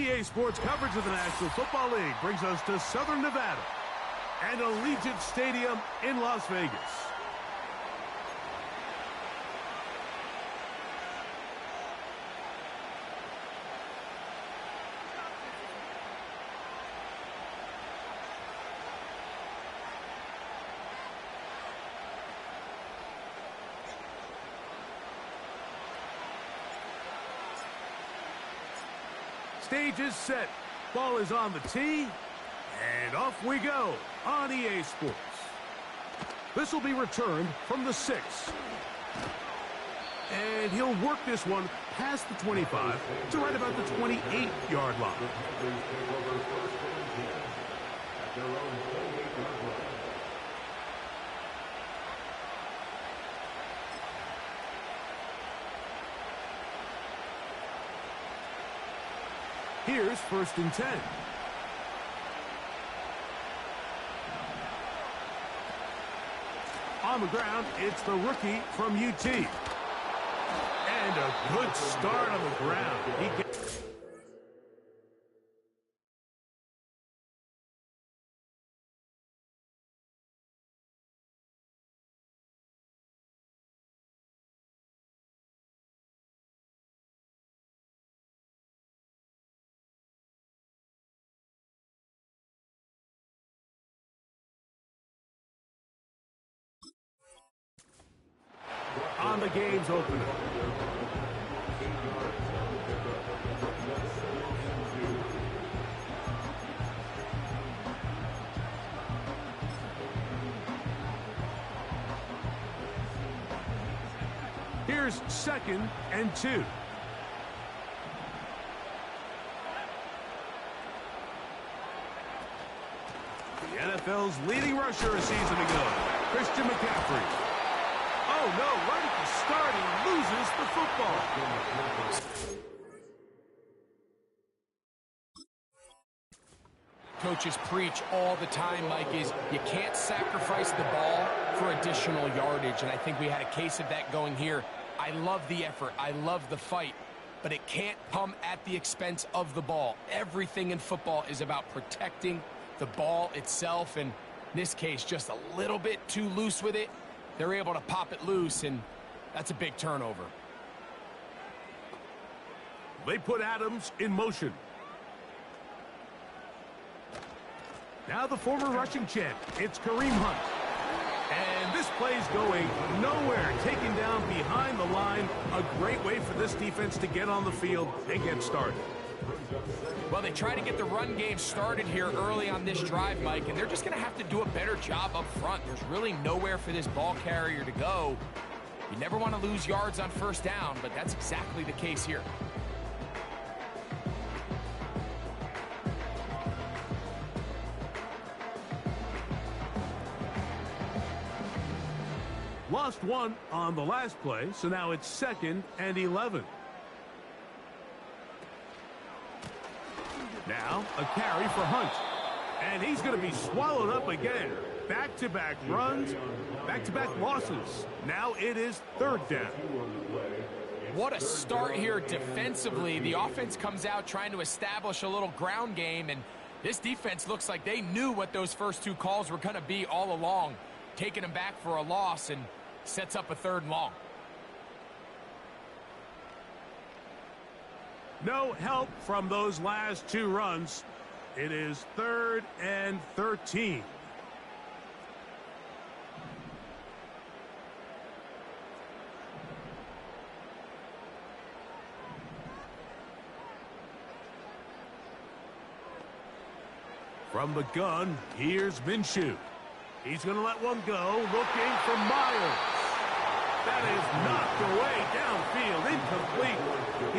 EA Sports coverage of the National Football League brings us to Southern Nevada and Allegiant Stadium in Las Vegas. Stage is set. Ball is on the tee. And off we go on EA Sports. This will be returned from the 6. And he'll work this one past the 25 to right about the 28-yard line. Here's 1st and 10. On the ground, it's the rookie from UT. And a good start on the ground. He gets... on the game's opener. Here's 2nd and 2. The NFL's leading rusher a season ago, Christian McCaffrey. Oh, no, right at the start, he loses the football. Coaches preach all the time, Mike, is you can't sacrifice the ball for additional yardage, and I think we had a case of that going here. I love the effort. I love the fight, but it can't come at the expense of the ball. Everything in football is about protecting the ball itself, and in this case, just a little bit too loose with it. They're able to pop it loose, and that's a big turnover. They put Adams in motion. Now the former rushing champ, it's Kareem Hunt. And this play's going nowhere, taken down behind the line. A great way for this defense to get on the field and get started. Well, they try to get the run game started here early on this drive, Mike, and they're just going to have to do a better job up front. There's really nowhere for this ball carrier to go. You never want to lose yards on 1st down, but that's exactly the case here. Lost one on the last play, so now it's 2nd and 11. Now a carry for Hunt. And he's going to be swallowed up again. Back-to-back runs, back-to-back losses. Now it is 3rd down. What a start here defensively. The offense comes out trying to establish a little ground game, and this defense looks like they knew what those first 2 calls were going to be all along. Taking them back for a loss and sets up a 3rd and long. No help from those last 2 runs. It is 3rd and 13. From the gun, here's Minshew. He's going to let one go, looking for Myers. That is knocked away downfield, incomplete.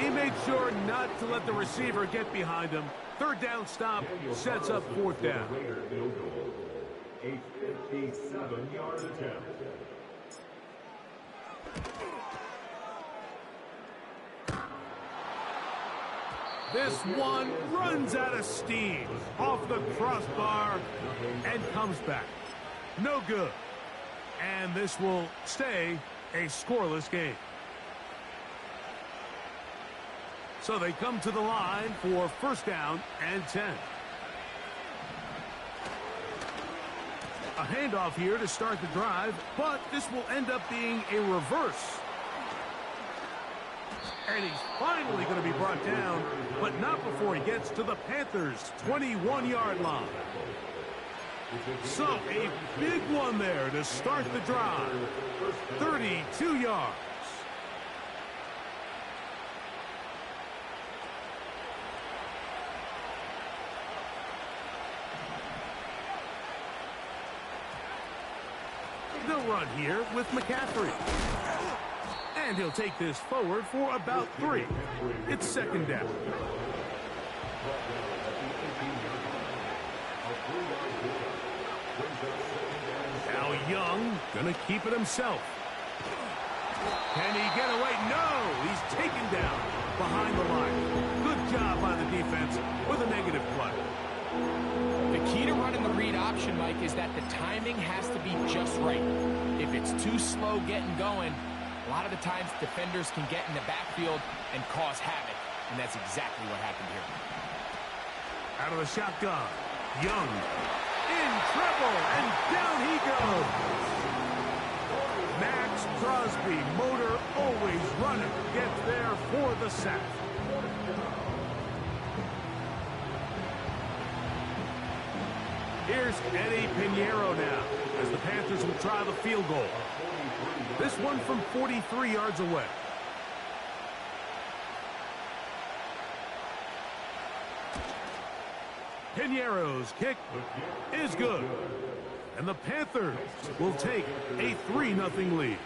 He made sure not to let the receiver get behind him. 3rd down stop sets up 4th down. A 57-yard attempt. This one runs out of steam off the crossbar and comes back. No good. And this will stay a scoreless game. So they come to the line for first down and 10. A handoff here to start the drive, but this will end up being a reverse. And he's finally going to be brought down, but not before he gets to the Panthers' 21-yard line. So a big one there to start the drive. 32 yards. They'll run here with McCaffrey. And he'll take this forward for about 3. It's second down. Now Young gonna keep it himself. Can he get away? No! He's taken down behind the line. Good job by the defense with a negative play. The key to running the read option, Mike, is that the timing has to be just right. If it's too slow getting going, a lot of the times defenders can get in the backfield and cause havoc, and that's exactly what happened here. Out of the shotgun, Young in trouble, and down he goes. Max Crosby, motor always running, gets there for the sack. Here's Eddie Pinheiro now, as the Panthers will try the field goal. This one from 43 yards away. Pinheiro's kick is good. And the Panthers will take a 3-0 lead.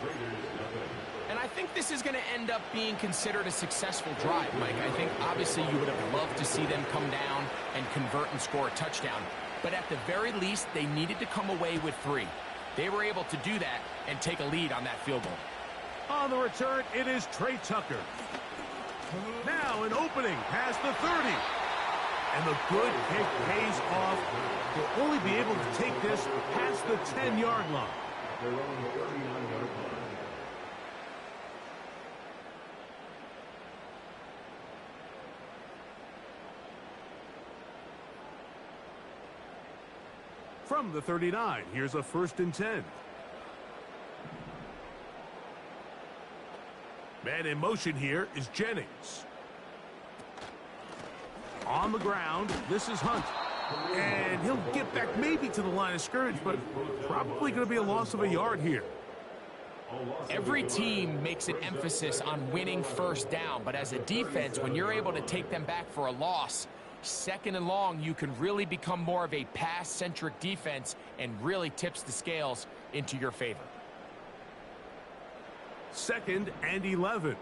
And I think this is going to end up being considered a successful drive, Mike. I think obviously you would have loved to see them come down and convert and score a touchdown. But at the very least, they needed to come away with 3. They were able to do that and take a lead on that field goal. On the return, it is Trey Tucker. Now an opening past the 30. And the good kick pays off. They'll only be able to take this past the 10-yard line. From the 39, here's a 1st and 10. Man in motion here is Jennings. On the ground, this is Hunt. And he'll get back maybe to the line of scrimmage, but probably going to be a loss of a yard here. Every team makes an emphasis on winning first down, but as a defense, when you're able to take them back for a loss, 2nd and long, you can really become more of a pass-centric defense and really tips the scales into your favor. 2nd and 11.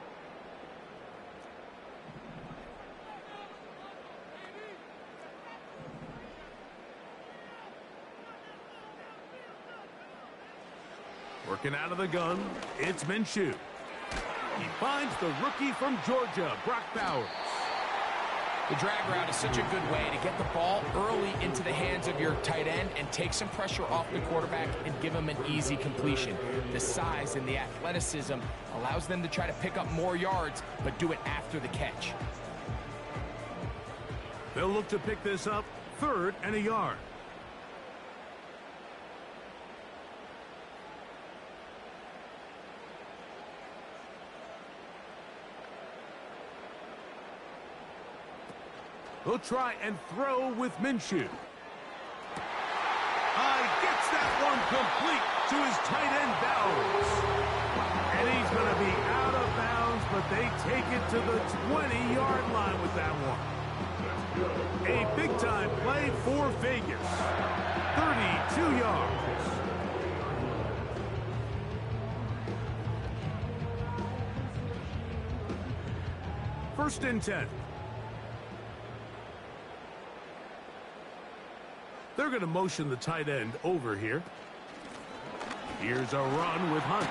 Working out of the gun, it's Minshew. He finds the rookie from Georgia, Brock Bowers. The drag route is such a good way to get the ball early into the hands of your tight end and take some pressure off the quarterback and give him an easy completion. The size and the athleticism allows them to try to pick up more yards, but do it after the catch. They'll look to pick this up, 3rd and a yard. He'll try and throw with Minshew. Gets that one complete to his tight end, Bowers. And he's going to be out of bounds, but they take it to the 20-yard line with that one. A big-time play for Vegas. 32 yards. First and 10. They're going to motion the tight end over here. Here's a run with Hunt.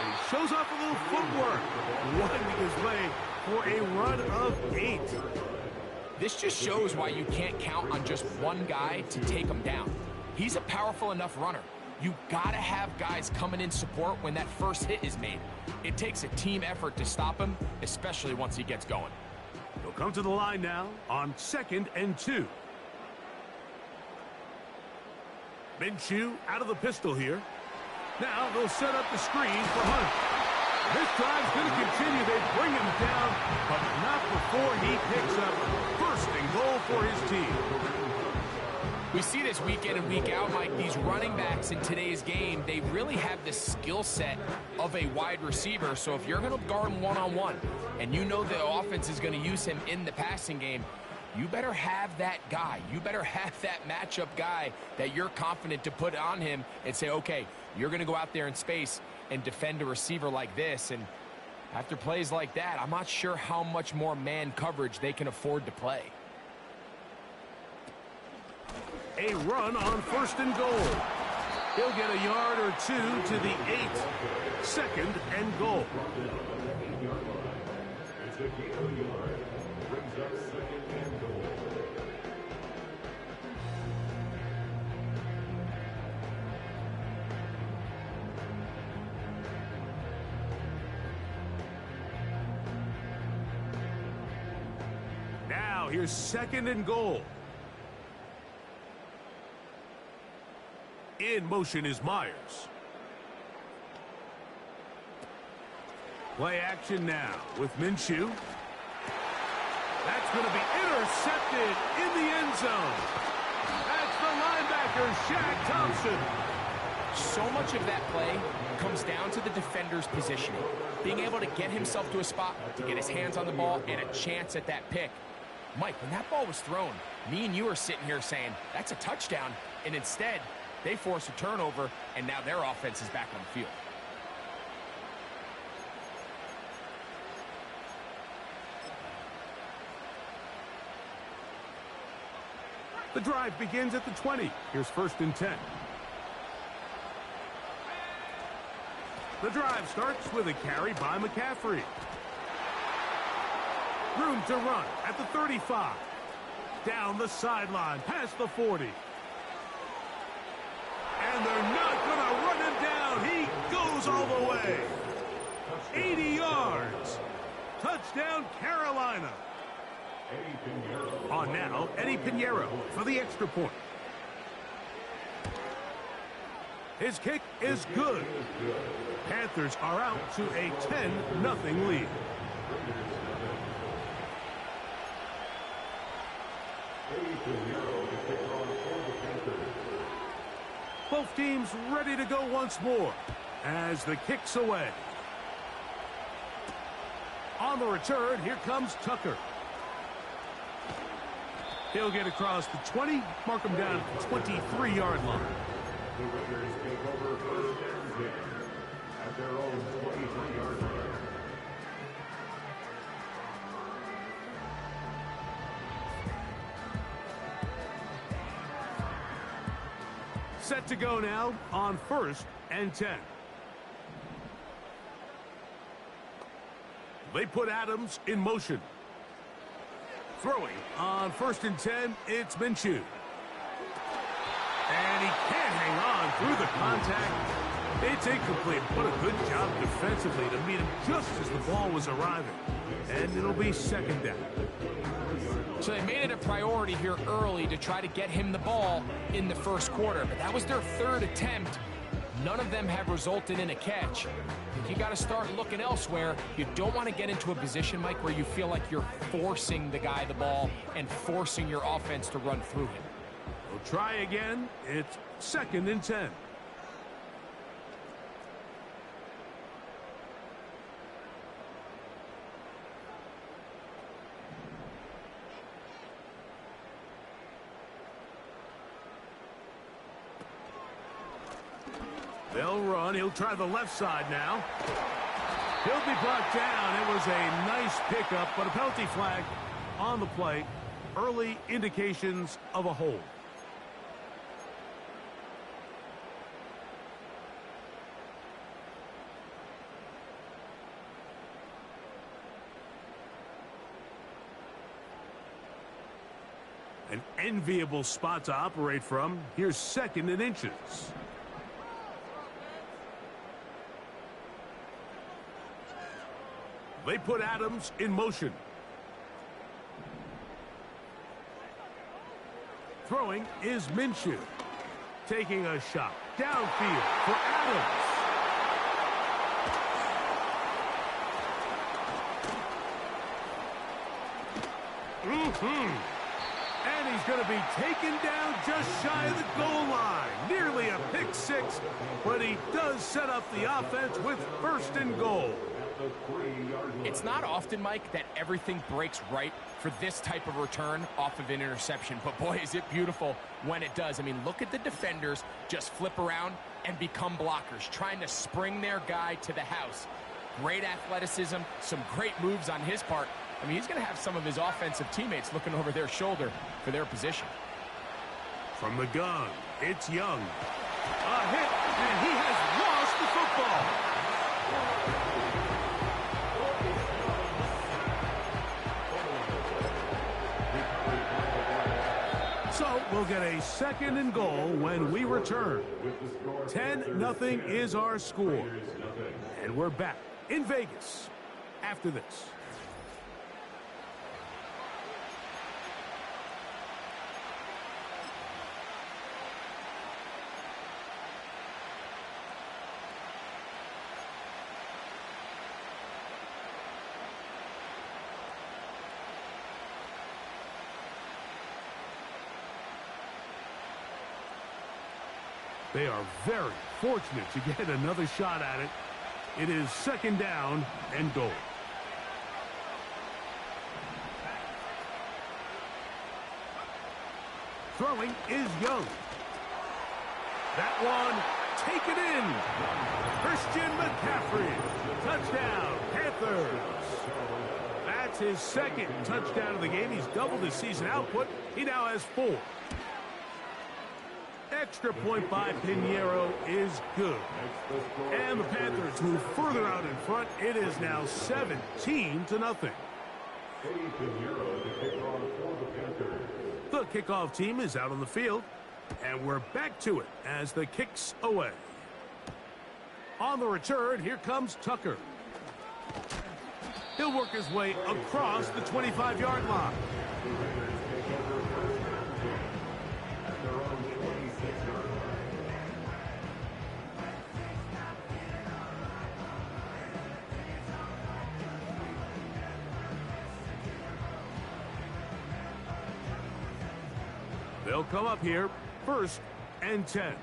And he shows off a little footwork, winding his way for a run of 8. This just shows why you can't count on just one guy to take him down. He's a powerful enough runner. You got to have guys coming in support when that first hit is made. It takes a team effort to stop him, especially once he gets going. come to the line now on 2nd and 2. Minshew out of the pistol here. Now they'll set up the screen for Hunt. This drive's going to continue. They bring him down, but not before he picks up first and goal for his team. We see this week in and week out, Mike. These running backs in today's game, they really have the skill set of a wide receiver. So if you're going to guard him one-on-one and you know the offense is going to use him in the passing game, you better have that guy. You better have that matchup guy that you're confident to put on him and say, okay, you're going to go out there in space and defend a receiver like this. And after plays like that, I'm not sure how much more man coverage they can afford to play. A run on 1st and goal. He'll get a yard or 2 to the 8. 2nd and goal. Now here's 2nd and goal. In motion is Myers. Play action now with Minshew. That's going to be intercepted in the end zone. That's the linebacker, Shaq Thompson. So much of that play comes down to the defender's positioning. Being able to get himself to a spot, to get his hands on the ball, and a chance at that pick. Mike, when that ball was thrown, me and you are sitting here saying, that's a touchdown. And instead, they force a turnover, and now their offense is back on the field. The drive begins at the 20. Here's 1st and 10. The drive starts with a carry by McCaffrey. Room to run at the 35. Down the sideline, past the 40. And they're not going to run him down. He goes all the way. 80 yards. Touchdown, Carolina. On now, Eddie Pinheiro for the extra point. His kick is good. Panthers are out to a 10-0 lead. Both teams ready to go once more as the kick's away. On the return, here comes Tucker. He'll get across the 20, mark him down at the 23-yard line. The Raiders take over 1st and 10 at their own 23-yard line. Set to go now on 1st and 10. They put Adams in motion. Throwing on 1st and 10, it's Minshew. And he can't hang on through the contact. It's incomplete. What a good job defensively to meet him just as the ball was arriving. And it'll be 2nd down. So they made it a priority here early to try to get him the ball in the 1st quarter. But that was their 3rd attempt. None of them have resulted in a catch. You got to start looking elsewhere. You don't want to get into a position, Mike, where you feel like you're forcing the guy the ball and forcing your offense to run through him. We'll try again. It's 2nd and 10. They'll run. He'll try the left side now. He'll be brought down. It was a nice pickup, but a penalty flag on the play. Early indications of a hold. An enviable spot to operate from. Here's 2nd and inches. They put Adams in motion. Throwing is Minshew. Taking a shot downfield for Adams. And he's going to be taken down just shy of the goal line. Nearly a pick six, but he does set up the offense with first and goal. It's not often, Mike, that everything breaks right for this type of return off of an interception. But boy, is it beautiful when it does. I mean, look at the defenders just flip around and become blockers, trying to spring their guy to the house. Great athleticism, some great moves on his part. I mean, he's going to have some of his offensive teammates looking over their shoulder for their position. From the gun, it's Young. A hit, and he has lost the football. So we'll get a second and goal when we return. 10-0 is our score. And we're back in Vegas after this. They are very fortunate to get another shot at it. It is second down and goal. Throwing is Young. That one taken in. Christian McCaffrey. Touchdown, Panthers. That's his second touchdown of the game. He's doubled his season output. He now has 4. Extra point by Pinheiro is good. And the Panthers move further out in front. It is now 17-0. The kickoff team is out on the field. And we're back to it as the kick's away. On the return, here comes Tucker. He'll work his way across the 25-yard line. They'll come up here, 1st and 10.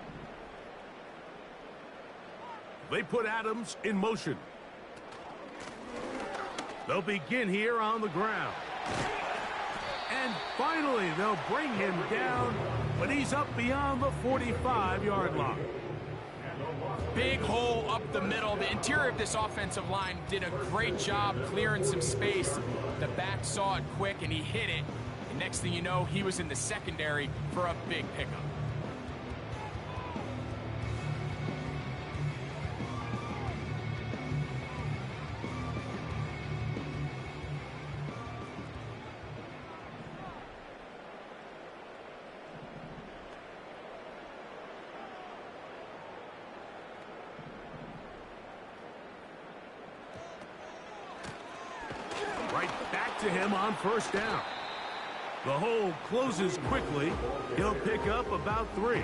They put Adams in motion. They'll begin here on the ground. And finally, they'll bring him down, but he's up beyond the 45-yard line. Big hole up the middle. The interior of this offensive line did a great job clearing some space. The back saw it quick, and he hit it. And next thing you know, he was in the secondary for a big pickup. Right back to him on 1st down. The hole closes quickly. He'll pick up about 3.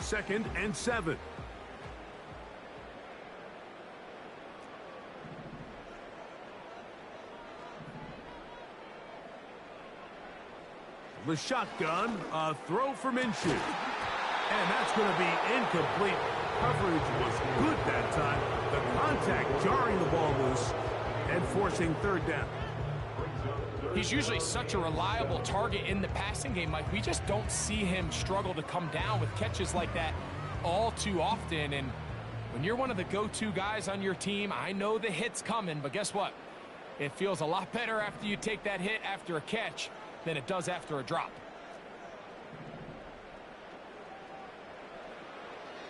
Second and 7. The shotgun, a throw for Minshew. And that's going to be incomplete. Coverage was good that time. The contact jarring the ball loose and forcing 3rd down. He's usually such a reliable target in the passing game, Mike. We just don't see him struggle to come down with catches like that all too often. And when you're one of the go-to guys on your team, I know the hit's coming, but guess what? It feels a lot better after you take that hit after a catch than it does after a drop.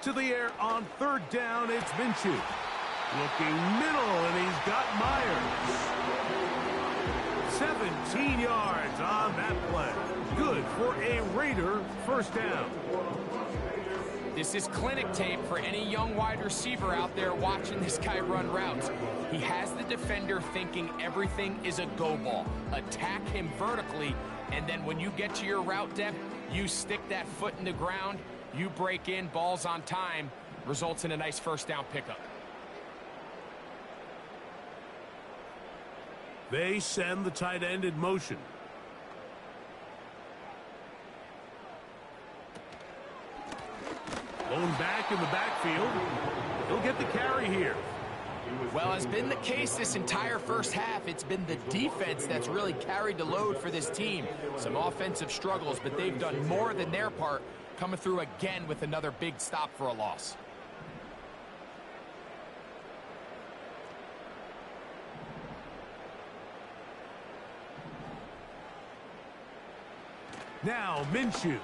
To the air on 3rd down, it's Minshew. Looking middle, and he's got Myers. 17 yards on that play. Good for a Raider first down. This is clinic tape for any young wide receiver out there watching this guy run routes. He has the defender thinking everything is a go ball. Attack him vertically, and then when you get to your route depth, you stick that foot in the ground, you break in, balls on time, results in a nice first down pickup. They send the tight end in motion. Blown back in the backfield. He'll get the carry here. Well, as been the case this entire first half, it's been the defense that's really carried the load for this team. Some offensive struggles, but they've done more than their part, coming through again with another big stop for a loss. Now Minshew.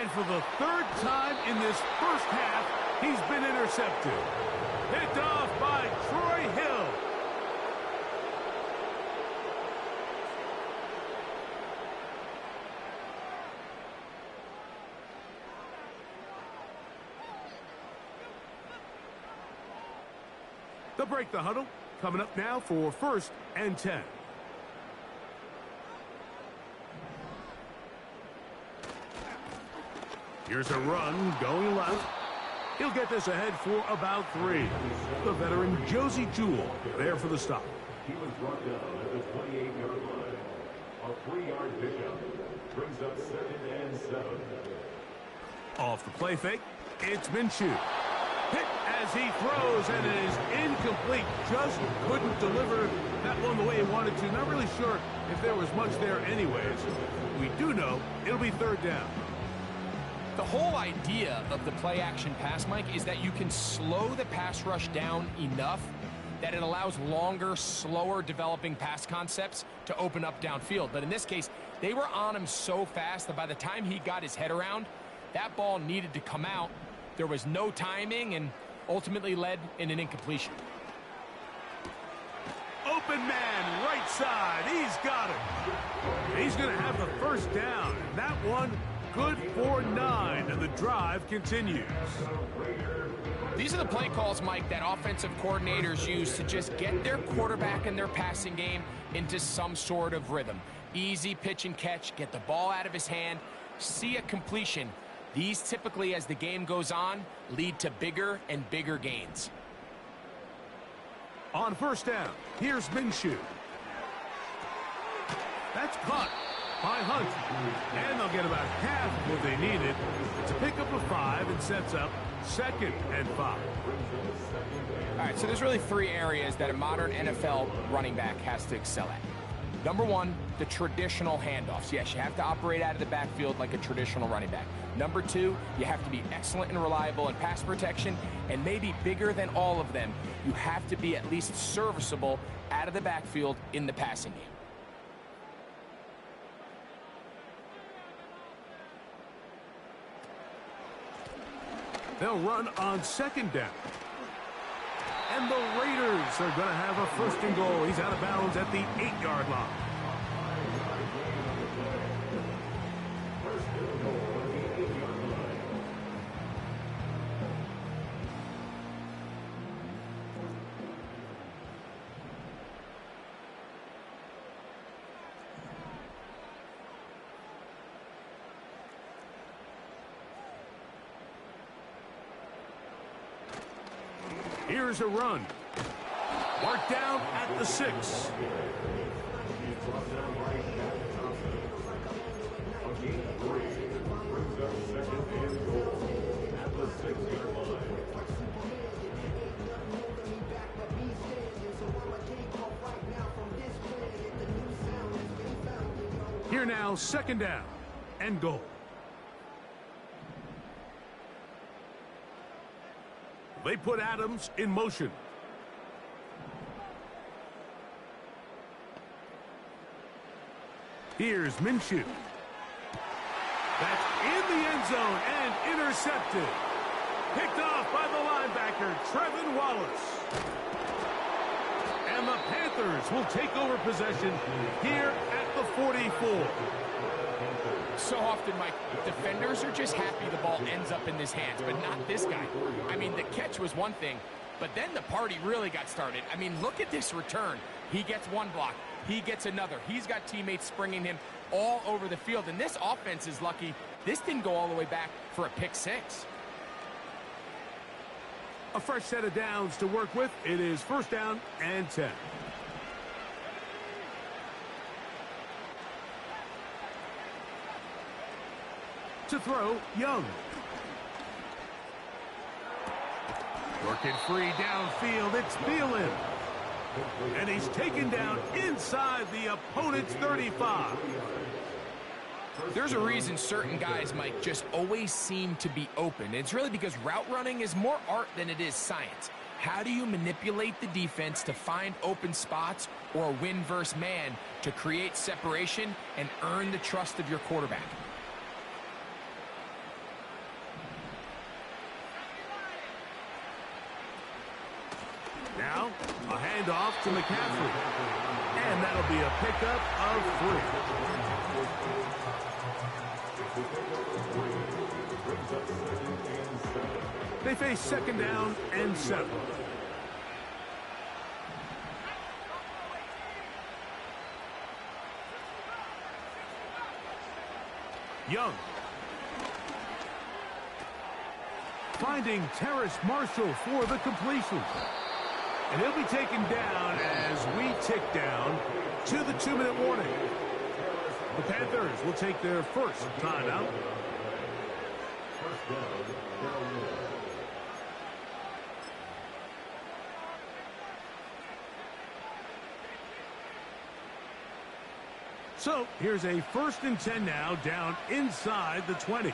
And for the third time in this first half, he's been intercepted. Picked off by Troy Hill. They'll break the huddle. Coming up now for 1st and 10. Here's a run going left. He'll get this ahead for about 3. The veteran Josie Jewell there for the stop. He was brought down at the 28-yard line. A 3-yard pickup brings up 2nd and 7. Off the play fake, it's Minshew. Hit as he throws, and it is incomplete. Just couldn't deliver that one the way he wanted to. Not really sure if there was much there anyways. We do know it'll be 3rd down. The whole idea of the play-action pass, Mike, is that you can slow the pass rush down enough that it allows longer, slower developing pass concepts to open up downfield. But in this case, they were on him so fast that by the time he got his head around, that ball needed to come out. There was no timing and ultimately led in an incompletion. Open man, right side. He's got it. He's going to have the first down. And that one good for 9, and the drive continues. These are the play calls, Mike, that offensive coordinators use to just get their quarterback and their passing game into some sort of rhythm. Easy pitch and catch, get the ball out of his hand, see a completion. These typically, as the game goes on, lead to bigger and bigger gains. On 1st down, here's Minshew. That's caught by Hunt, and they'll get about half what they needed. It's a pickup of 5 and sets up 2nd and 5. All right, so there's really 3 areas that a modern NFL running back has to excel at. Number 1, the traditional handoffs. Yes, you have to operate out of the backfield like a traditional running back. Number 2, you have to be excellent and reliable in pass protection, and maybe bigger than all of them, you have to be at least serviceable out of the backfield in the passing game. They'll run on 2nd down. And the Raiders are going to have a 1st and goal. He's out of bounds at the 8-yard line. Here's a run. Marked down at the 6. Here now, 2nd down and goal. They put Adams in motion. Here's Minshew. That's in the end zone and intercepted. Picked off by the linebacker, Trevin Wallace. And And the Panthers will take over possession here at the 44. So often, Mike, defenders are just happy the ball ends up in his hands, but not this guy. I mean, the catch was one thing, but then the party really got started. I mean, look at this return. He gets one block. He gets another. He's got teammates springing him all over the field, and this offense is lucky this didn't go all the way back for a pick six. A fresh set of downs to work with. It is 1st down and 10. To throw, Young. Working free downfield, it's Thielen. And he's taken down inside the opponent's 35. There's a reason certain guys, Mike, just always seem to be open. It's really because route running is more art than it is science. How do you manipulate the defense to find open spots or win versus man to create separation and earn the trust of your quarterback? Now, a handoff to McCaffrey. And that'll be a pickup of 3. They face 2nd down and 7. Young. Finding Terrace Marshall for the completion. And he'll be taken down as we tick down to the 2-minute warning. The Panthers will take their first timeout. So here's a 1st and 10 now, down inside the 20.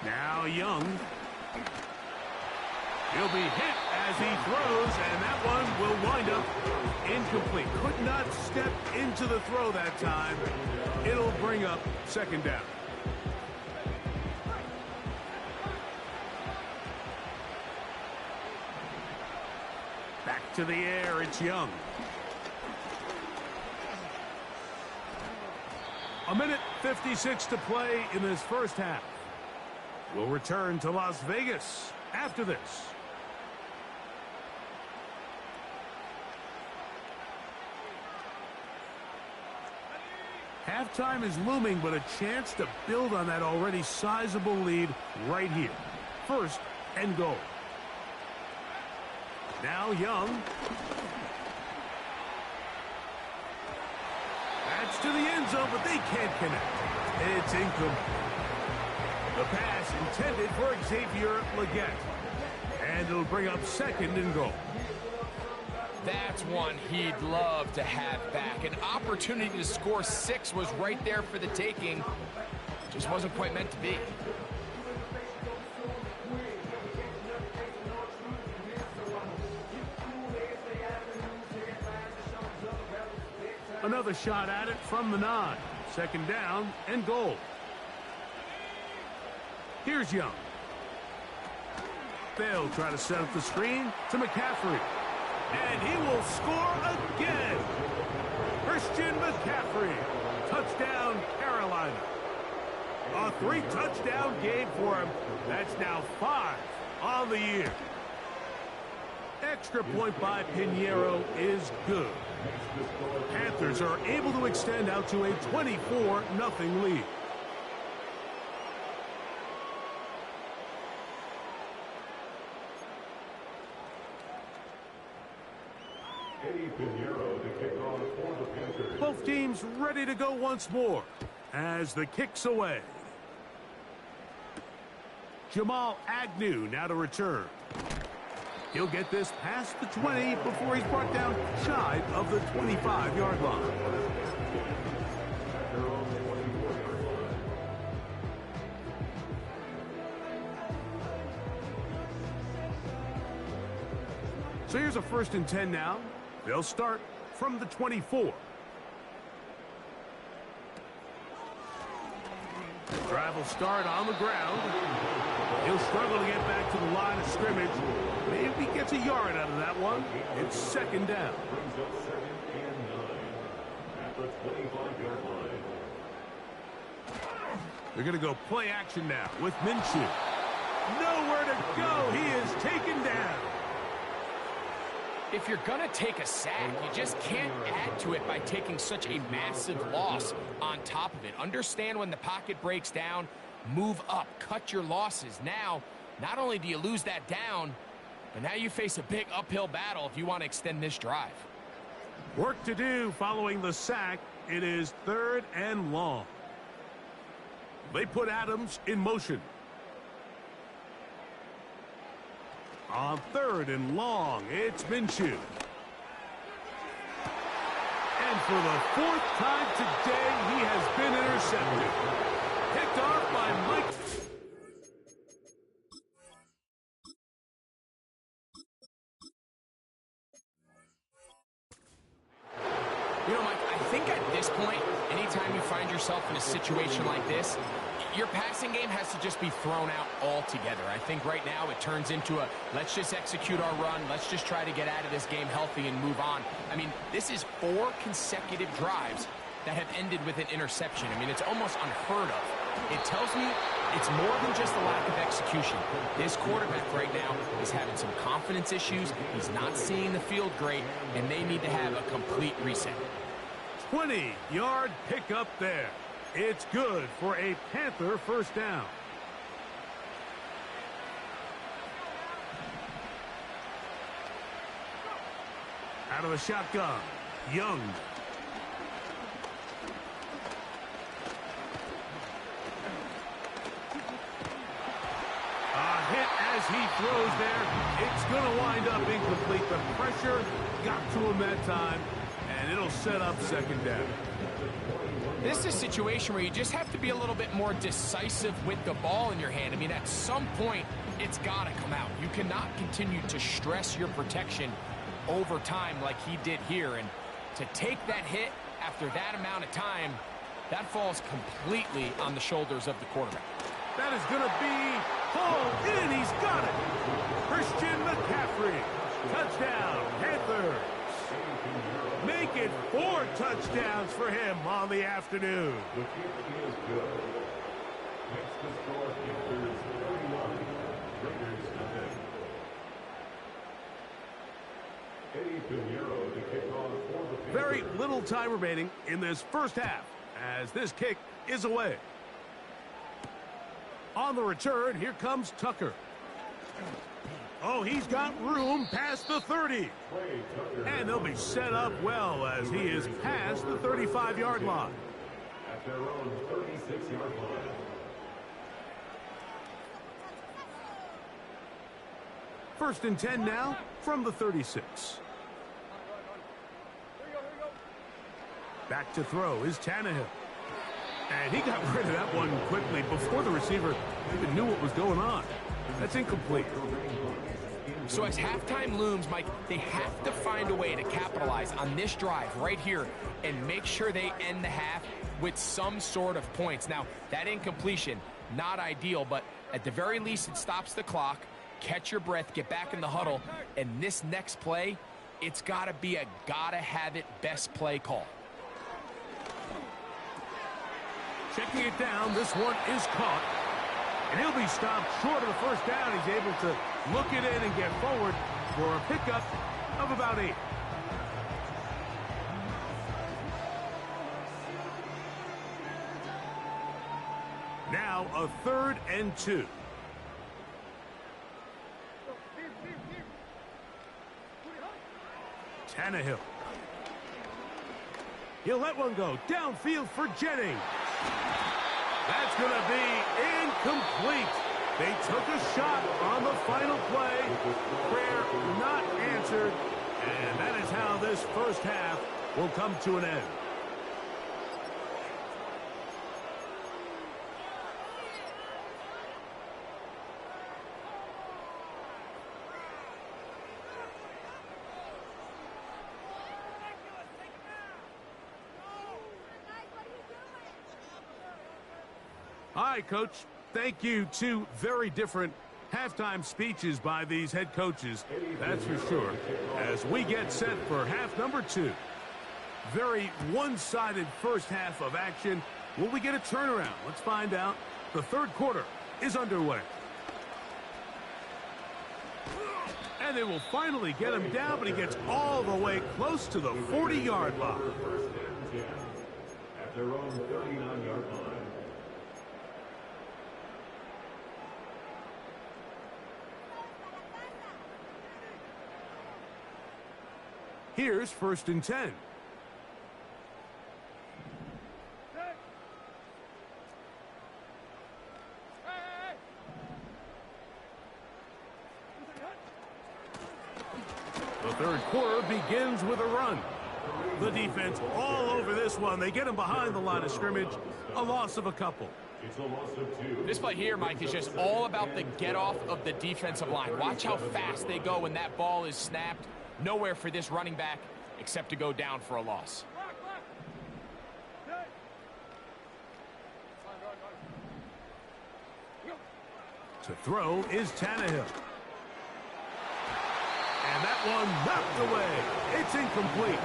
Now Young. He'll be hit as he throws, and that one will wind up incomplete. Could not step into the throw that time. It'll bring up 2nd down. Back to the air, it's Young. A minute 56 to play in this first half. We'll return to Las Vegas after this. Halftime is looming, but a chance to build on that already sizable lead right here. 1st and goal. Now Young. That's to the end zone, but they can't connect. It's incomplete. The pass intended for Xavier Legette. And it'll bring up 2nd and goal. That's one he'd love to have back. An opportunity to score 6 was right there for the taking. Just wasn't quite meant to be. Another shot at it from the 9. 2nd down and goal. Here's Young. They'll try to set up the screen to McCaffrey. And he will score again. Christian McCaffrey. Touchdown, Carolina. A 3-touchdown game for him. That's now 5 on the year. Extra point by Pinheiro is good. Panthers are able to extend out to a 24-0 lead. Both teams ready to go once more as the kick's away. Jamal Agnew now to return. He'll get this past the 20 before he's brought down shy of the 25-yard line. So here's a 1st and 10 now. They'll start from the 24. Drive will start on the ground. He'll struggle to get back to the line of scrimmage. Maybe gets a yard out of that one. It's second down. Brings up 2nd and 9 at the 25-yard line. They're going to go play action now with Minshew. Nowhere to go. He is taken down. If you're going to take a sack, you just can't add to it by taking such a massive loss on top of it. Understand when the pocket breaks down, move up, cut your losses. Now, not only do you lose that down, but now you face a big uphill battle if you want to extend this drive. Work to do following the sack. It is 3rd and long. They put Adams in motion. On 3rd and long, it's Minshew. And for the 4th time today, he has been intercepted. Picked off by Mike. You know, Mike, I think at this point, anytime you find yourself in a situation like this, your passing game has to just be thrown out altogether. I think right now it turns into a, let's just execute our run, let's just try to get out of this game healthy and move on. I mean, this is 4 consecutive drives that have ended with an interception. I mean, it's almost unheard of. It tells me it's more than just a lack of execution. This quarterback right now is having some confidence issues. He's not seeing the field great, and they need to have a complete reset. 20-yard pickup there. It's good for a Panther first down. Out of the shotgun, Young. A hit as he throws there. It's going to wind up incomplete. The pressure got to him that time, and it'll set up second down. This is a situation where you just have to be a little bit more decisive with the ball in your hand. I mean, at some point, it's got to come out. You cannot continue to stress your protection over time like he did here. And to take that hit after that amount of time, that falls completely on the shoulders of the quarterback. That is going to be hauled in. He's got it. Christian McCaffrey. Touchdown, Panthers. Make it 4 touchdowns for him on the afternoon. The kick is good. Next to score, Panthers 31. Raiders nothing. Eddie Pinheiro to kick off for the Panthers. Very little time remaining in this first half as this kick is away. On the return, here comes Tucker. Oh, he's got room past the 30. And they'll be set up well as he is past the 35-yard line. At their own 36-yard line. First and 10 now from the 36. Back to throw is Tannehill. And he got rid of that one quickly before the receiver even knew what was going on. That's incomplete. So as halftime looms, Mike, they have to find a way to capitalize on this drive right here and make sure they end the half with some sort of points. Now, that incompletion, not ideal, but at the very least it stops the clock. Catch your breath, get back in the huddle, and this next play, it's got to be a gotta-have-it best play call. Checking it down, this one is caught. And he'll be stopped short of the first down. He's able to look it in and get forward for a pickup of about 8. Now a 3rd and 2. Tannehill. He'll let one go downfield for Jennings. That's going to be incomplete. They took a shot on the final play. Prayer not answered. And that is how this first half will come to an end. Hi, Coach. thank you. Two very different halftime speeches by these head coaches, that's for sure, as we get set for half number 2. Very one-sided first half of action. Will we get a turnaround? Let's find out. The third quarter is underway. And they will finally get him down, but he gets all the way close to the 40-yard line. First and 10 at their own 39-yard line. Here's first and 10. The third quarter begins with a run. The defense all over this one. They get him behind the line of scrimmage. A loss of a couple. It's a loss of 2. This play here, Mike, is just all about the get-off of the defensive line. Watch how fast they go when that ball is snapped. Nowhere for this running back except to go down for a loss. To throw is Tannehill. And that one knocked away. It's incomplete.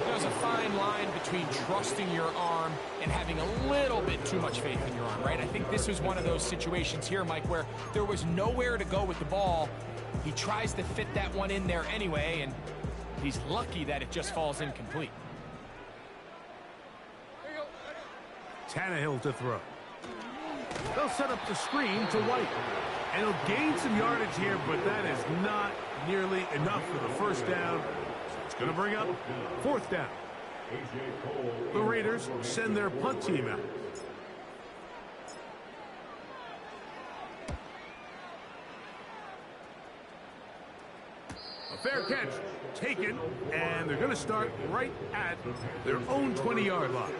There's a fine line between trusting your arm and having a little bit too much faith in your arm, right? I think this was one of those situations here, Mike, where there was nowhere to go with the ball. He tries to fit that one in there anyway, and he's lucky that it just falls incomplete. Tannehill to throw. They'll set up the screen to White. And he'll gain some yardage here, but that is not nearly enough for the first down. So it's going to bring up fourth down. The Raiders send their punt team out. A fair catch taken, and they're going to start right at their own 20-yard line.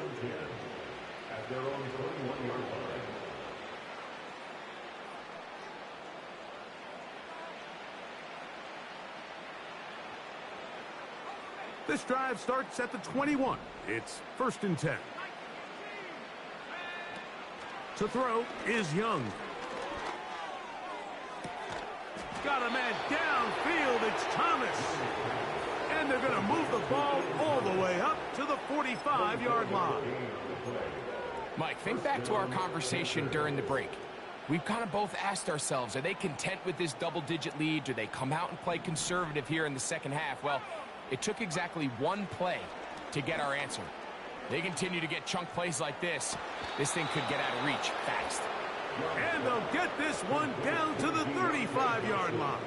At their own 21-yard line. This drive starts at the 21. It's first and 10. To throw is Young. Got a man downfield. It's Thomas. And they're going to move the ball all the way up to the 45-yard line. Mike, think back to our conversation during the break. We've kind of both asked ourselves, are they content with this double-digit lead? Do they come out and play conservative here in the second half? Well, it took exactly one play to get our answer. They continue to get chunk plays like this. This thing could get out of reach fast. And they'll get this one down to the 35-yard line.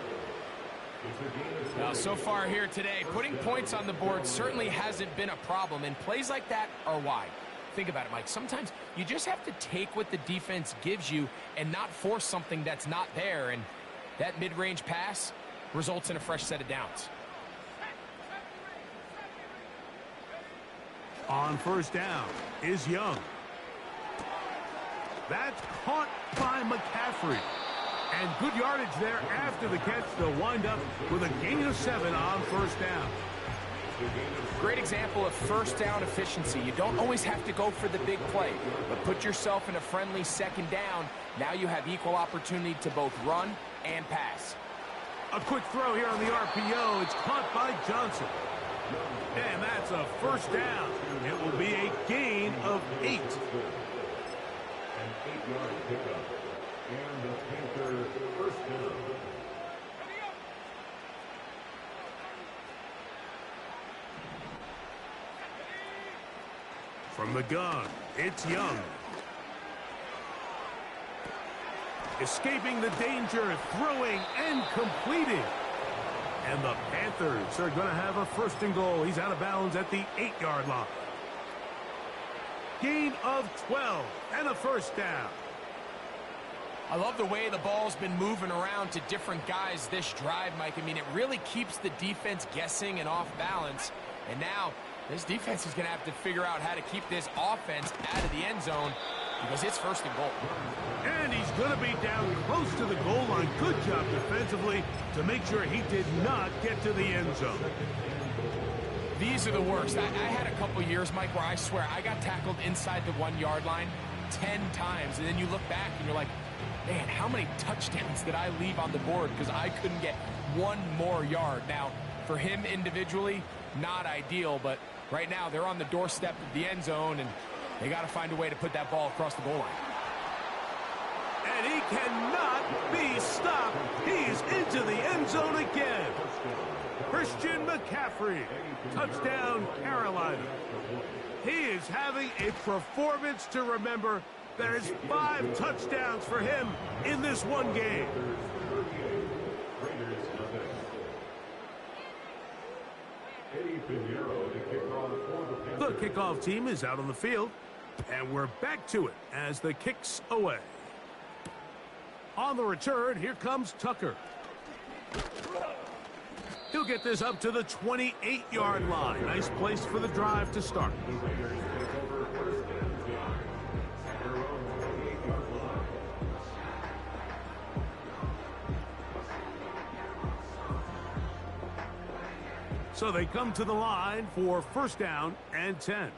Now, so far here today, putting points on the board certainly hasn't been a problem, and plays like that are why. Think about it, Mike. Sometimes you just have to take what the defense gives you and not force something that's not there, and that mid-range pass results in a fresh set of downs. On first down is Young. That's caught by McCaffrey. And good yardage there after the catch. They'll wind up with a gain of 7 on first down. Great example of first down efficiency. You don't always have to go for the big play, but put yourself in a friendly second down. Now you have equal opportunity to both run and pass. A quick throw here on the RPO. It's caught by Johnson. And that's a first down. It will be a gain of 8. An 8-yard pickup. And the Panthers first down. From the gun, it's Young. Escaping the danger, throwing and completing. And the Panthers are going to have a first and goal. He's out of bounds at the 8-yard line. Gain of 12 and a first down. I love the way the ball's been moving around to different guys this drive, Mike. I mean, it really keeps the defense guessing and off balance. And now this defense is going to have to figure out how to keep this offense out of the end zone because it's first and goal. And he's going to be down close to the goal line. Good job defensively to make sure he did not get to the end zone. These are the worst. I had a couple years, Mike, where I swear I got tackled inside the 1-yard line 10 times, and then you look back and you're like, man, how many touchdowns did I leave on the board because I couldn't get one more yard? Now, for him individually, not ideal, but right now they're on the doorstep of the end zone, and they got to find a way to put that ball across the goal line. And he cannot be stopped. He's into the end zone again. Christian McCaffrey, touchdown Carolina. He is having a performance to remember. There is 5 touchdowns for him in this one game. The kickoff team is out on the field, and we're back to it as the kick's away. On the return, here comes Tucker. He'll get this up to the 28-yard line. Nice place for the drive to start. So they come to the line for first down and 10.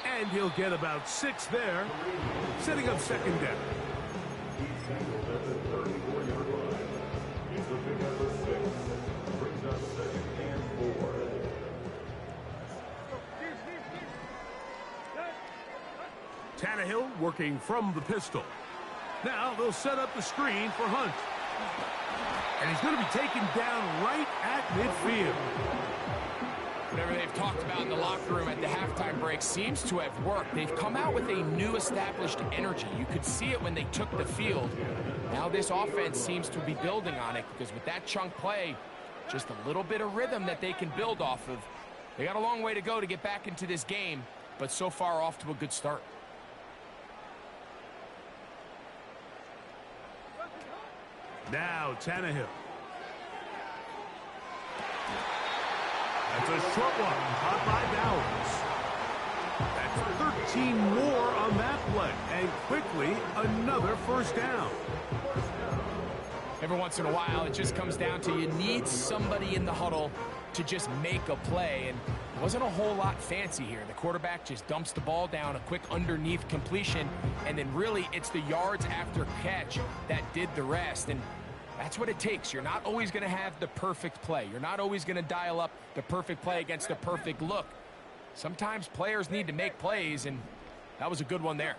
And he'll get about 6 there, setting up second down. Tannehill working from the pistol. Now they'll set up the screen for Hunt. And he's going to be taken down right at midfield. Whatever they've talked about in the locker room at the halftime break seems to have worked. They've come out with a new established energy. You could see it when they took the field. Now this offense seems to be building on it because with that chunk play, just a little bit of rhythm that they can build off of. They got a long way to go to get back into this game, but so far off to a good start. Now Tannehill. That's a short one, caught by Bowers. That's 13 more on that play, and quickly another first down. Every once in a while, it just comes down to you need somebody in the huddle to just make a play, and it wasn't a whole lot fancy here. The quarterback just dumps the ball down, a quick underneath completion, and then really it's the yards after catch that did the rest, and that's what it takes. You're not always going to have the perfect play. You're not always going to dial up the perfect play against the perfect look. Sometimes players need to make plays, and that was a good one there.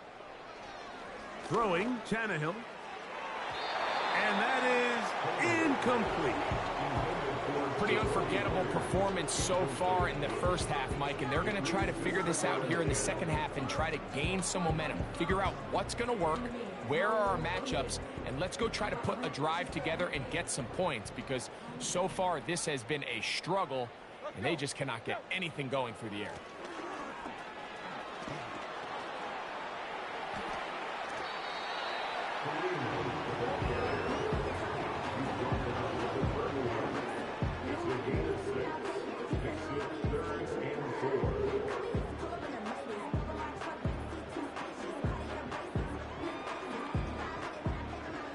Throwing Tannehill. And that is incomplete. Pretty unforgettable performance so far in the first half, Mike, and they're going to try to figure this out here in the second half and try to gain some momentum. Figure out what's going to work, where are our matchups, and let's go try to put a drive together and get some points because so far this has been a struggle, and they just cannot get anything going through the air.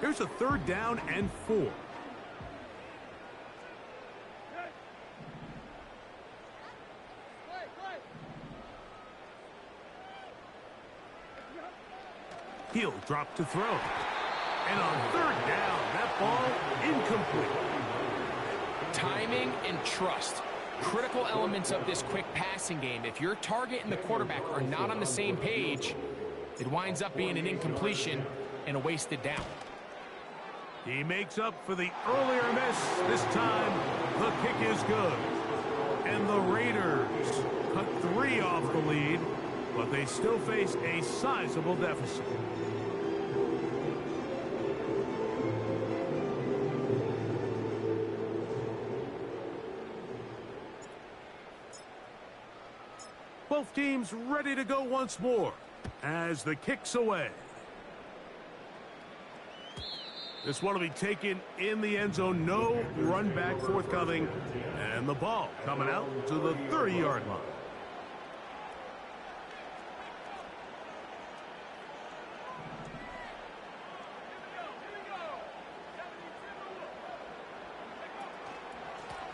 Here's a third down and 4. He'll drop to throw. And on third down, that ball incomplete. Timing and trust. Critical elements of this quick passing game. If your target and the quarterback are not on the same page, it winds up being an incompletion and a wasted down. He makes up for the earlier miss. This time, the kick is good. And the Raiders cut 3 off the lead, but they still face a sizable deficit. Both teams ready to go once more as the kick's away. This one will be taken in the end zone. No run back forthcoming. And the ball coming out to the 30-yard line.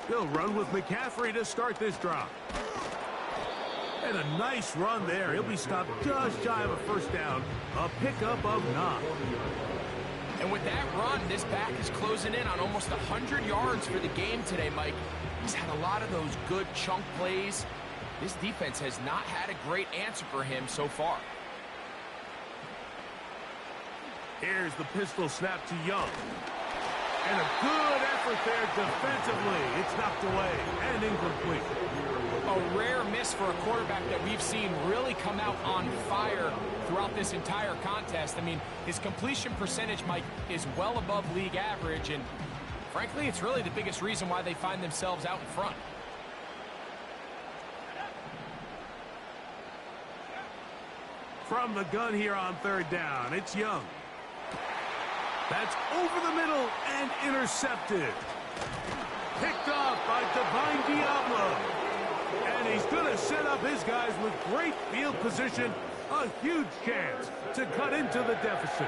He'll run with McCaffrey to start this drive. And a nice run there. He'll be stopped just shy of a first down. A pickup of 9. And with that run, this back is closing in on almost 100 yards for the game today, Mike. He's had a lot of those good chunk plays. This defense has not had a great answer for him so far. Here's the pistol snap to Young. And a good effort there defensively. It's knocked away and incomplete. A rare miss for a quarterback that we've seen really come out on fire throughout this entire contest. I mean, his completion percentage, Mike, is well above league average, and frankly, it's really the biggest reason why they find themselves out in front. From the gun here on 3rd down, it's Young. That's over the middle and intercepted. Picked off by Divine Diablo. And he's going to set up his guys with great field position. A huge chance to cut into the deficit.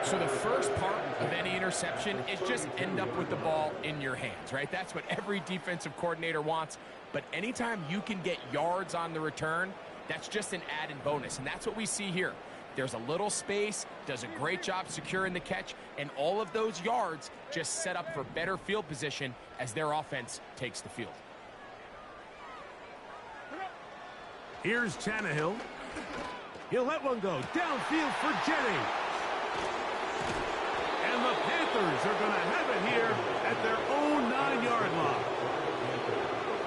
So the first part of any interception is just end up with the ball in your hands, right? That's what every defensive coordinator wants. But anytime you can get yards on the return, that's just an added bonus. And that's what we see here. There's a little space, does a great job securing the catch, and all of those yards just set up for better field position as their offense takes the field. Here's Tannehill. He'll let one go downfield for Jennings. And the Panthers are going to have it here at their own 9-yard line.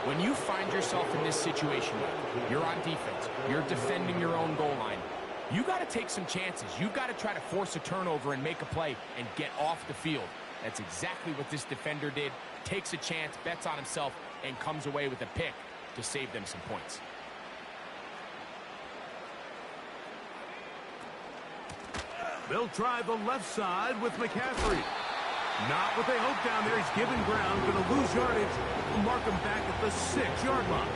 When you find yourself in this situation, you're on defense, you're defending your own goal line, you got to take some chances. You've got to try to force a turnover and make a play and get off the field. That's exactly what this defender did. Takes a chance, bets on himself, and comes away with a pick to save them some points. They'll try the left side with McCaffrey. Not what they hoped down there. He's given ground, going to lose yardage. We'll mark him back at the 6-yard line.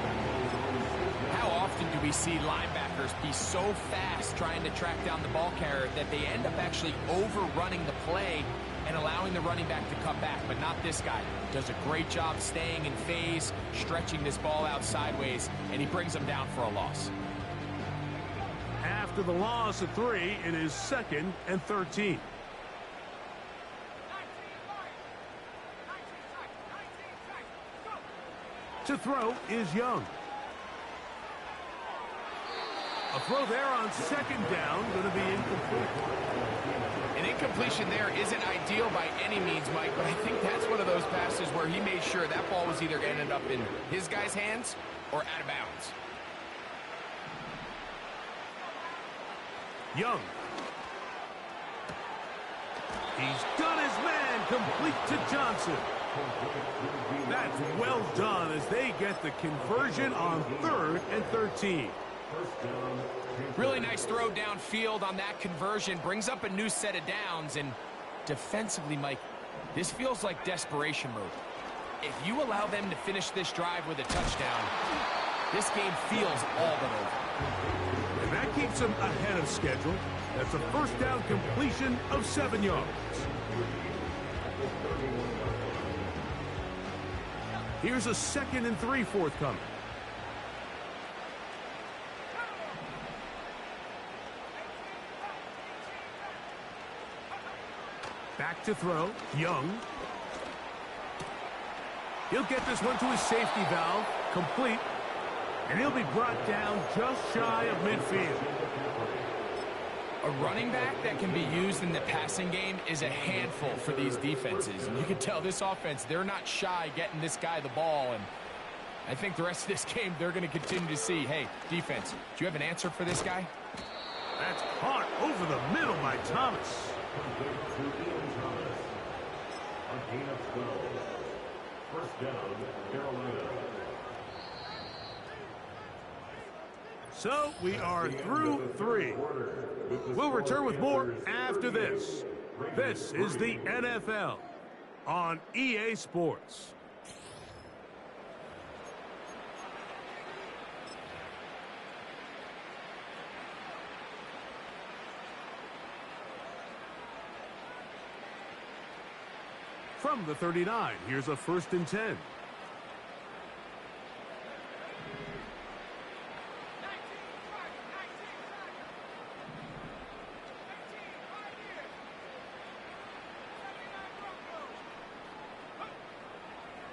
How often do we see linebackers be so fast trying to track down the ball carrier that they end up actually overrunning the play and allowing the running back to cut back? But not this guy. Does a great job staying in phase, stretching this ball out sideways, and he brings them down for a loss. After the loss of 3, it is 2nd and 13. To throw is Young. A throw there on 2nd down, going to be incomplete. An incompletion there isn't ideal by any means, Mike, but I think that's one of those passes where he made sure that ball was either going to end up in his guy's hands or out of bounds. Young. He's done his man, complete to Johnson. That's well done as they get the conversion on 3rd and 13. Really nice throw downfield on that conversion. Brings up a new set of downs. And defensively, Mike, this feels like desperation mode. If you allow them to finish this drive with a touchdown, this game feels all but over. And that keeps them ahead of schedule. That's a first down completion of 7 yards. Here's a 2nd and 3 forthcoming. Back to throw. Young. He'll get this one to his safety valve. Complete. And he'll be brought down just shy of midfield. A running back that can be used in the passing game is a handful for these defenses. And you can tell this offense, they're not shy getting this guy the ball. And I think the rest of this game, they're going to continue to see, hey, defense, do you have an answer for this guy? That's caught over the middle by Thomas. First down, Carolina. So we are through 3. We'll return with more after this. This is the NFL on EA Sports. From the 39, here's a 1st and 10.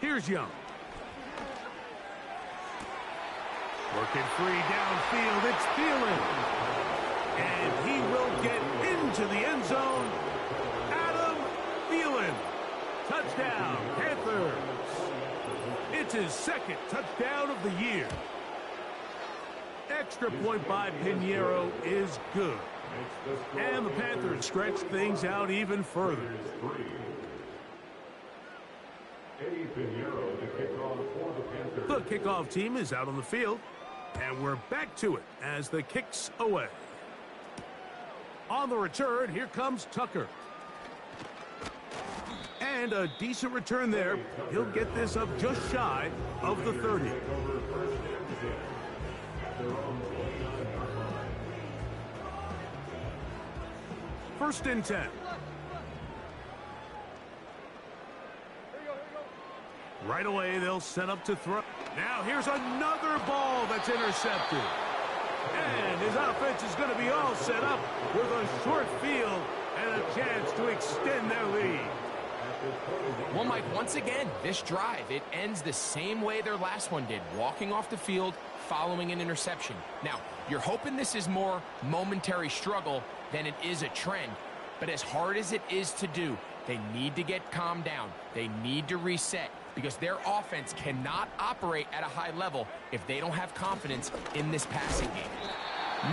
Here's Young. Working free downfield, it's Thielen. And he will get into the end zone. Adam Thielen. Touchdown, Panthers. It's his second touchdown of the year. Extra point by Pinheiro is good. And the Panthers stretch things out even further. The kickoff team is out on the field. And we're back to it as the kick's away. On the return, here comes Tucker. And a decent return there. He'll get this up just shy of the 30. First and 10. Right away, they'll set up to throw. Now here's another ball that's intercepted. And his offense is going to be all set up with a short field and a chance to extend their lead. Well, Mike, once again, this drive, it ends the same way their last one did, walking off the field, following an interception. Now, you're hoping this is more momentary struggle than it is a trend, but as hard as it is to do, they need to get calmed down. They need to reset because their offense cannot operate at a high level if they don't have confidence in this passing game.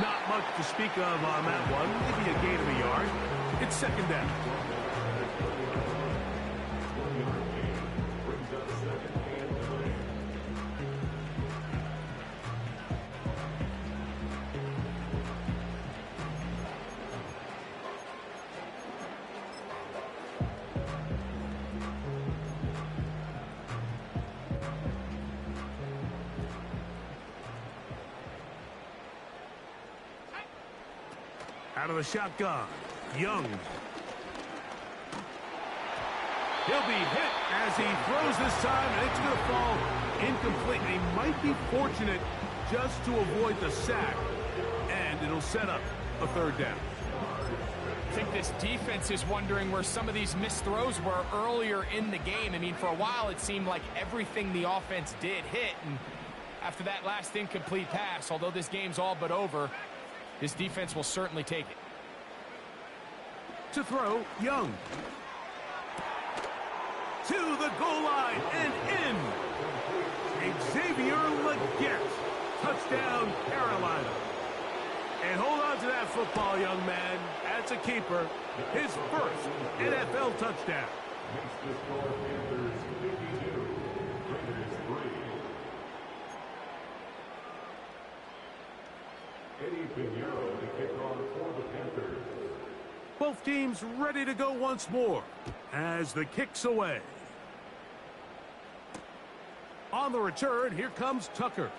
Not much to speak of on that one. Maybe a gain of a yard. It's second down. Out of the shotgun, Young. He'll be hit as he throws this time, and it's going to fall incomplete. He might be fortunate just to avoid the sack, and it'll set up a third down. I think this defense is wondering where some of these missed throws were earlier in the game. I mean, for a while, it seemed like everything the offense did hit, and after that last incomplete pass, although this game's all but over, this defense will certainly take it. To throw, Young. To the goal line and in. Xavier Legette. Touchdown, Carolina. And hold on to that football, young man. That's a keeper. His first NFL touchdown. Makes the score Panthers 52, Raiders 3. Eddie Pinheiro to kick off for the Panthers. Both teams ready to go once more as the kick's away. On the return, here comes Tucker.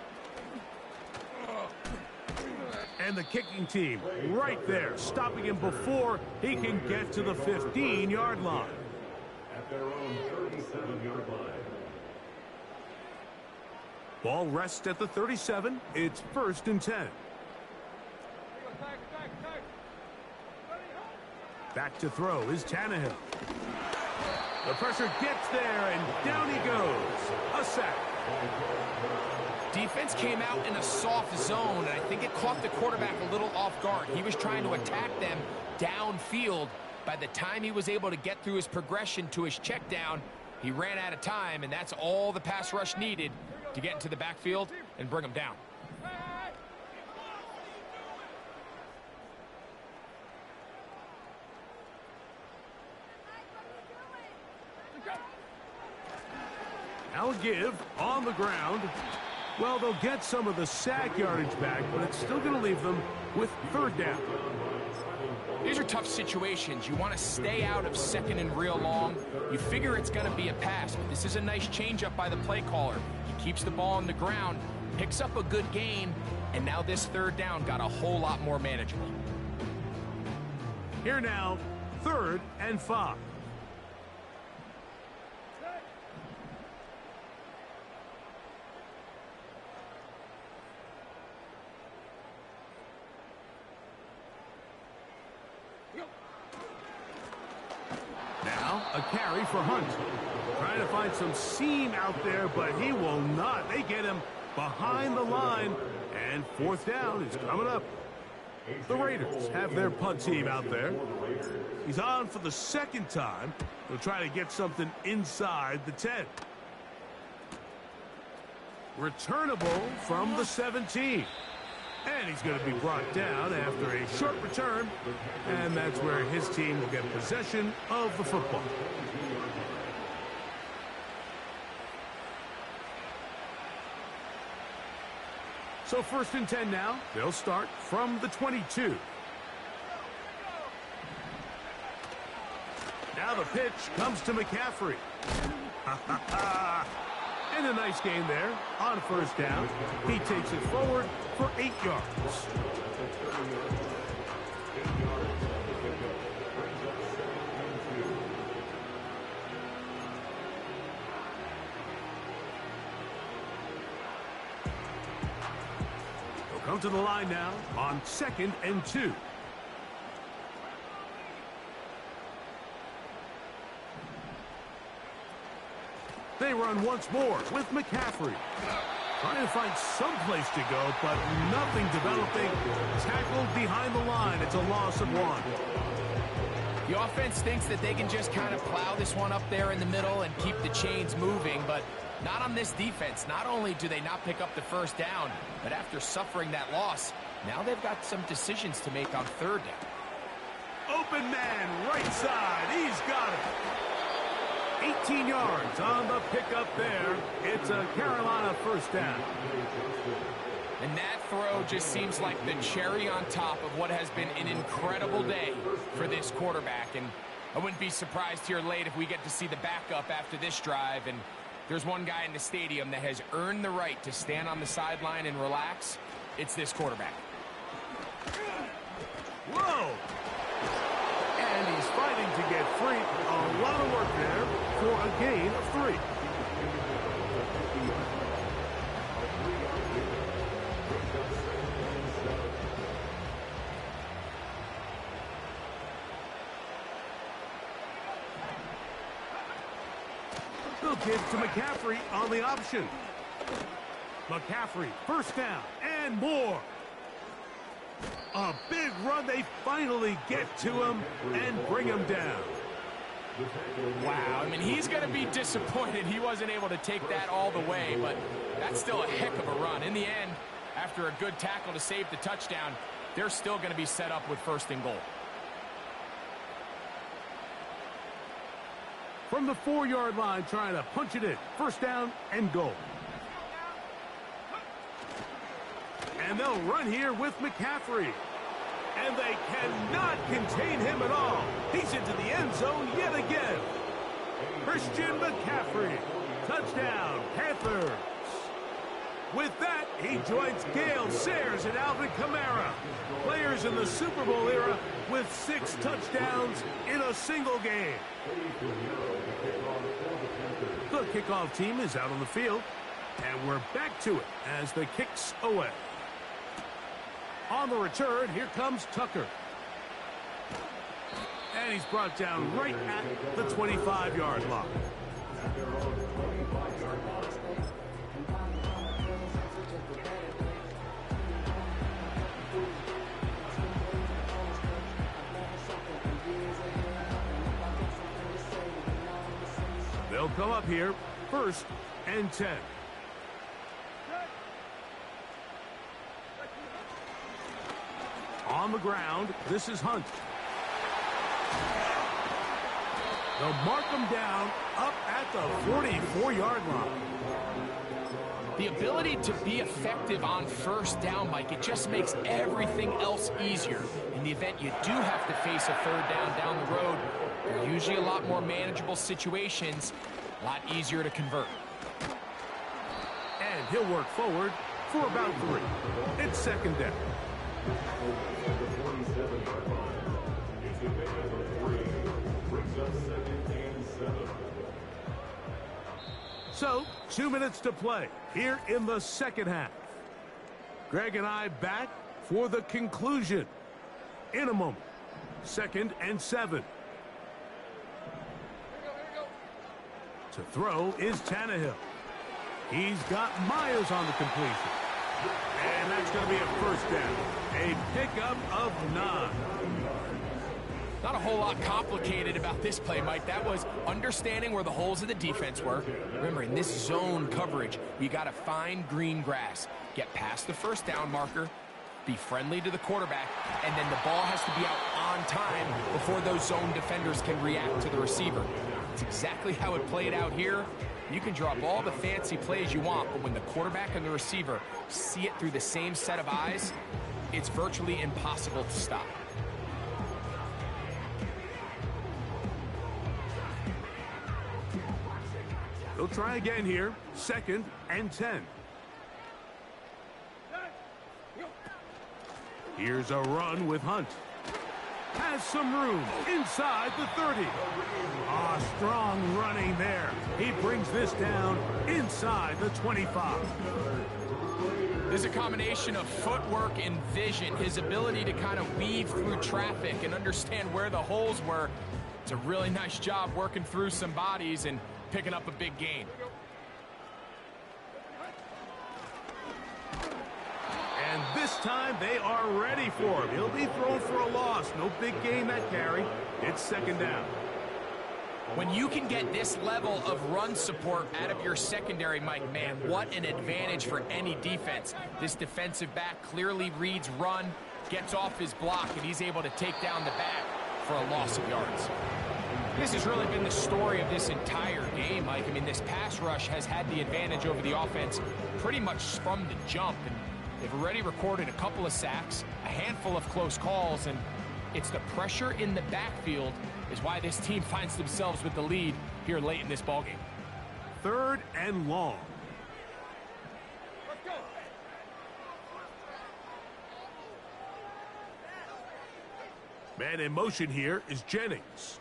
And the kicking team right there, stopping him before he can get to the 15-yard line. At their own 37-yard line. Ball rests at the 37. It's first and 10. Back to throw is Tannehill. The pressure gets there, and down he goes. A sack. Defense came out in a soft zone, and I think it caught the quarterback a little off guard. He was trying to attack them downfield. By the time he was able to get through his progression to his check down, he ran out of time, and that's all the pass rush needed to get into the backfield and bring him down. Now a give on the ground. Well, they'll get some of the sack yardage back, but it's still going to leave them with third down. These are tough situations. You want to stay out of second and real long. You figure it's going to be a pass, but this is a nice changeup by the play caller. He keeps the ball on the ground, picks up a good gain, and now this third down got a whole lot more manageable. Here now, 3rd and 5. Now, a carry for Hunt. Trying to find some seam out there, but he will not. They get him behind the line, and fourth down is coming up. The Raiders have their punt team out there. He's on for the second time. He'll try to get something inside the 10. Returnable from the 17. And he's going to be brought down after a short return. And that's where his team will get possession of the football. So 1st and 10 now. They'll start from the 22. Now the pitch comes to McCaffrey. And a nice gain there on 1st down. He takes it forward for 8 yards. They'll come to the line now on 2nd and 2. They run once more with McCaffrey. Trying to find some place to go, but nothing developing. Tackled behind the line. It's a loss of 1. The offense thinks that they can just kind of plow this one up there in the middle and keep the chains moving, but not on this defense. Not only do they not pick up the 1st down, but after suffering that loss, now they've got some decisions to make on 3rd down. Open man, right side. He's got it. 18 yards on the pickup there. It's a Carolina 1st down. And that throw just seems like the cherry on top of what has been an incredible day for this quarterback. And I wouldn't be surprised here late if we get to see the backup after this drive. And there's one guy in the stadium that has earned the right to stand on the sideline and relax. It's this quarterback. Whoa! And he's fighting to get free. A lot of work there for a gain of 3. They'll give to McCaffrey on the option. McCaffrey, 1st down and more. A big run. They finally get to him and bring him down. Wow, I mean, he's going to be disappointed he wasn't able to take that all the way, but that's still a heck of a run. In the end, after a good tackle to save the touchdown, they're still going to be set up with 1st and goal. From the 4-yard line, trying to punch it in. 1st down and goal. And they'll run here with McCaffrey. And they cannot contain him at all. He's into the end zone yet again. Christian McCaffrey. Touchdown, Panthers. With that, he joins Gale Sayers and Alvin Kamara. Players in the Super Bowl era with 6 touchdowns in a single game. The kickoff team is out on the field. And we're back to it as the kick's away. On the return, here comes Tucker. And he's brought down right at the 25-yard line. They'll come up here, 1st and 10. On the ground, this is Hunt. They'll mark him down up at the 44-yard line. The ability to be effective on 1st down, Mike, it just makes everything else easier. In the event you do have to face a 3rd down the road, they're usually a lot more manageable situations, a lot easier to convert. And he'll work forward for about 3. It's 2nd down. So, 2 minutes to play here in the 2nd half. Greg and I back for the conclusion in a moment. 2nd and 7. To throw is Tannehill. He's got Myers on the completion. And that's going to be a first down. A pickup of 9. Not a whole lot complicated about this play, Mike. That was understanding where the holes of the defense were. Remember, in this zone coverage, you got to find green grass. Get past the first down marker, be friendly to the quarterback, and then the ball has to be out on time before those zone defenders can react to the receiver. It's exactly how it played out here. You can draw up all the fancy plays you want, but when the quarterback and the receiver see it through the same set of eyes, it's virtually impossible to stop. They'll try again here. 2nd and 10. Here's a run with Hunt. Has some room inside the 30. Strong running there. He brings this down inside the 25. There's a combination of footwork and vision, his ability to kind of weave through traffic and understand where the holes were. It's a really nice job working through some bodies and picking up a big gain. And this time they are ready for him. He'll be thrown for a loss. No big gain that carry. It's 2nd down. When you can get this level of run support out of your secondary, Mike, man, what an advantage for any defense. This defensive back clearly reads run, gets off his block, and he's able to take down the back for a loss of yards. This has really been the story of this entire game, Mike. I mean, this pass rush has had the advantage over the offense pretty much from the jump, and they've already recorded a couple of sacks, a handful of close calls, and it's the pressure in the backfield is why this team finds themselves with the lead here late in this ballgame. 3rd and long. Man in motion here is Jennings.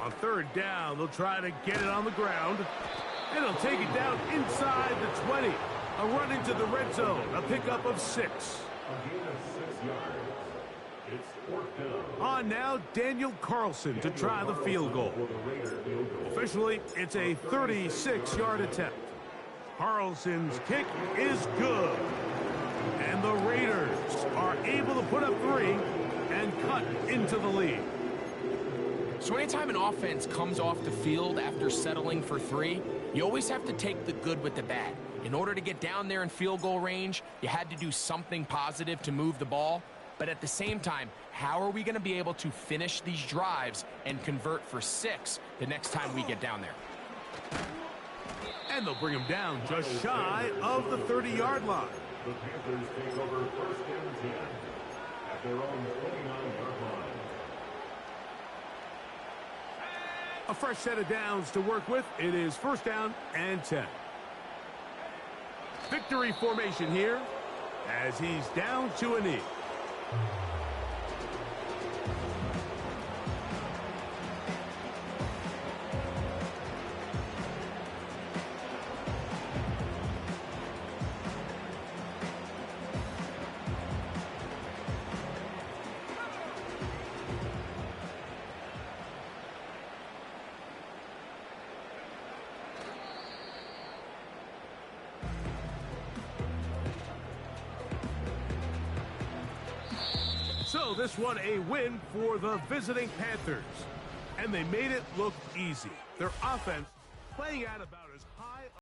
On 3rd down, they'll try to get it on the ground. And they'll take it down inside the 20. A run into the red zone. A pickup of 6. A gain of 6 yards. It's 4th down. On now, Daniel Carlson to try the field goal. Officially, it's a 36-yard attempt. Carlson's kick is good. And the Raiders are able to put up 3 and cut into the lead. So anytime an offense comes off the field after settling for 3, you always have to take the good with the bad. In order to get down there in field goal range, you had to do something positive to move the ball. But at the same time, how are we going to be able to finish these drives and convert for 6 the next time we get down there? And they'll bring him down just shy of the 30-yard line. The Panthers take over 1st and 10 at their own 29-yard line. A fresh set of downs to work with. It is 1st down and 10. Victory formation here as he's down to a knee. So this one a win for the visiting Panthers. And they made it look easy. Their offense playing out about as high